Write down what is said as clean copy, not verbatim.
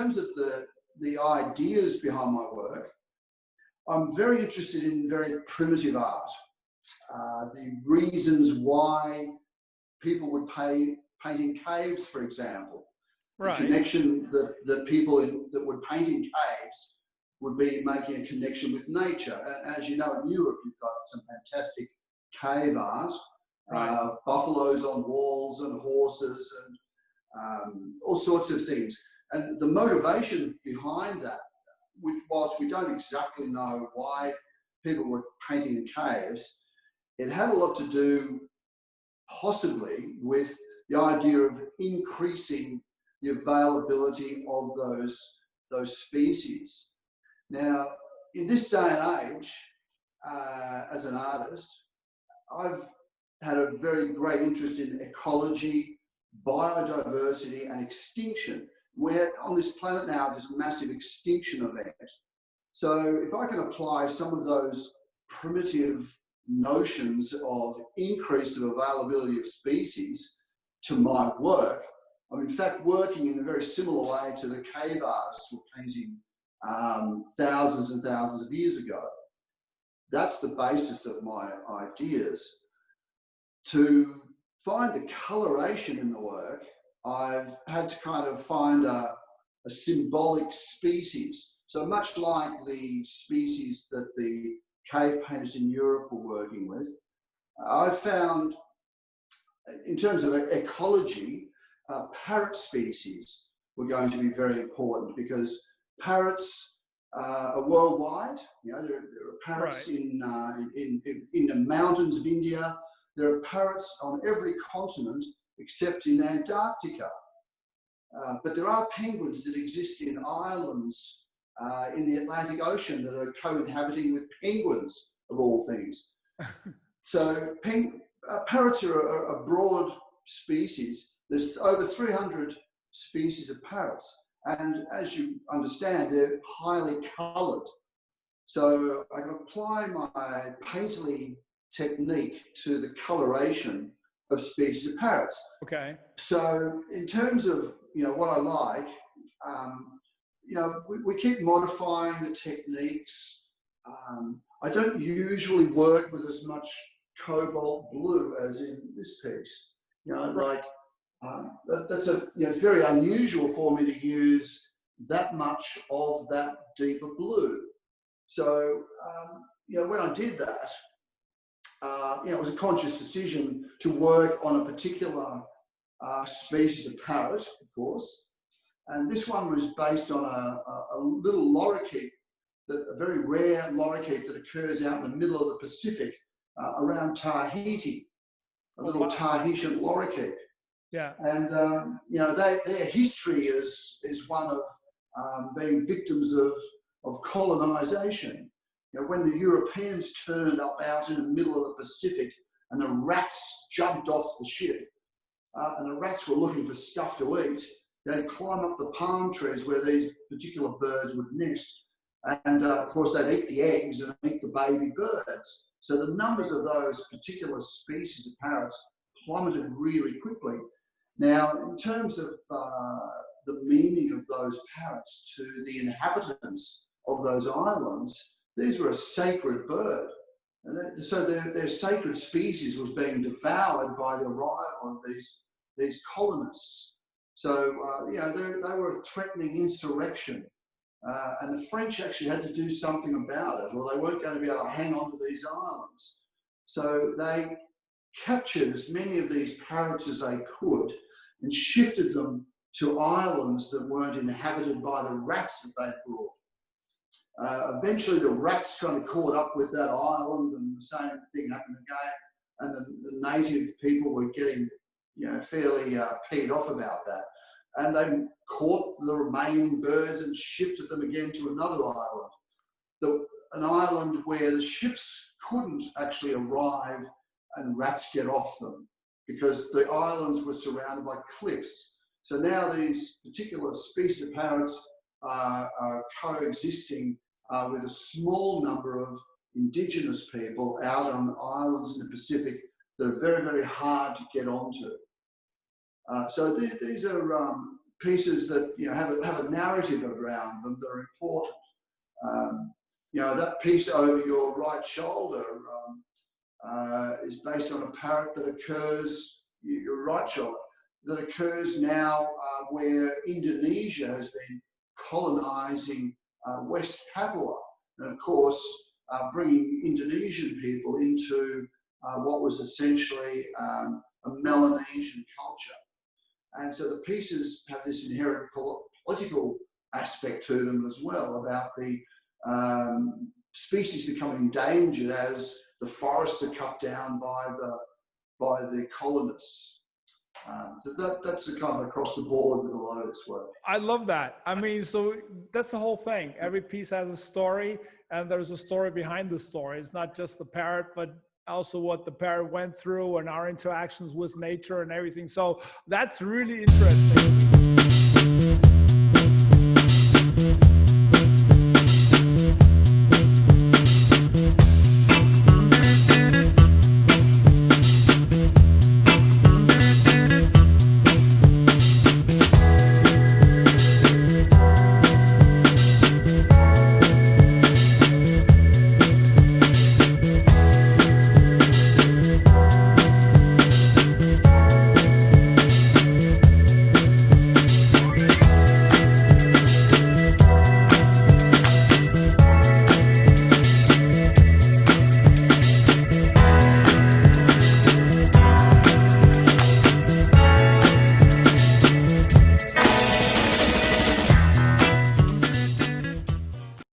terms of the ideas behind my work, I'm very interested in very primitive art. The reasons why people would paint in caves, for example. Right. The connection that people that would paint in caves would be making a connection with nature. And as you know, in Europe, you've got some fantastic cave art, Right. buffaloes on walls and horses and all sorts of things. And the motivation behind that, whilst we don't exactly know why people were painting in caves, it had a lot to do possibly with the idea of increasing the availability of those species. Now, in this day and age, as an artist, I've had a very great interest in ecology, biodiversity, and extinction. We're on this planet now, this massive extinction event. So if I can apply some of those primitive notions of increase of availability of species to my work, I'm in fact working in a very similar way to the cave artists who were painting thousands and thousands of years ago. That's the basis of my ideas. To find the coloration in the work, I've had to kind of find a symbolic species. So much like the species that the cave painters in Europe were working with, I found, in terms of ecology, parrot species were going to be very important because parrots are worldwide. You know, there are parrots Right. in the mountains of India. There are parrots on every continent except in Antarctica. But there are penguins that exist in islands in the Atlantic Ocean that are co-inhabiting with penguins, of all things. So parrots are a broad species. There's over 300 species of parrots. And as you understand, they're highly coloured. So I can apply my painterly technique to the coloration of species of parrots. Okay. So in terms of, you know, what I like, you know, we keep modifying the techniques. I don't usually work with as much cobalt blue as in this piece. You know, like that's a, you know, it's very unusual for me to use that much of that deeper blue. So, you know, when I did that, you know, it was a conscious decision to work on a particular species of parrot, of course. And this one was based on a little lorikeet, a very rare lorikeet that occurs out in the middle of the Pacific around Tahiti, a little Tahitian lorikeet. Yeah. And, you know, their history is one of being victims of colonisation. You know, when the Europeans turned up out in the middle of the Pacific and the rats jumped off the ship, and the rats were looking for stuff to eat, they'd climb up the palm trees where these particular birds would nest. And of course, they'd eat the eggs and eat the baby birds. So the numbers of those particular species of parrots plummeted really quickly. Now, in terms of the meaning of those parrots to the inhabitants of those islands, these were a sacred bird. And so their sacred species was being devoured by the arrival of these colonists. So, you know, they were a threatening insurrection. And the French actually had to do something about it, or they weren't going to be able to hang on to these islands. So they captured as many of these parrots as they could and shifted them to islands that weren't inhabited by the rats that they brought. Eventually, the rats kind of caught up with that island, and the same thing happened again. And the native people were getting, you know, fairly peed off about that. And they caught the remaining birds and shifted them again to another island. An island where the ships couldn't actually arrive and rats get off them because the islands were surrounded by cliffs. So now these particular species of parrots are coexisting with a small number of indigenous people out on islands in the Pacific that are very, very hard to get onto. So these are pieces that have a narrative around them that are important. That piece over your right shoulder is based on a parrot that occurs, your right shoulder, that occurs now where Indonesia has been colonizing West Papua, and of course bringing Indonesian people into what was essentially a Melanesian culture. And so the pieces have this inherent political aspect to them as well, about the species becoming endangered as the forests are cut down by the colonists. So that's a kind of across the board with a lot of this work. I love that. I mean, so that's the whole thing. Every piece has a story, and there's a story behind the story. It's not just the parrot, but also what the parrot went through and our interactions with nature and everything. So that's really interesting.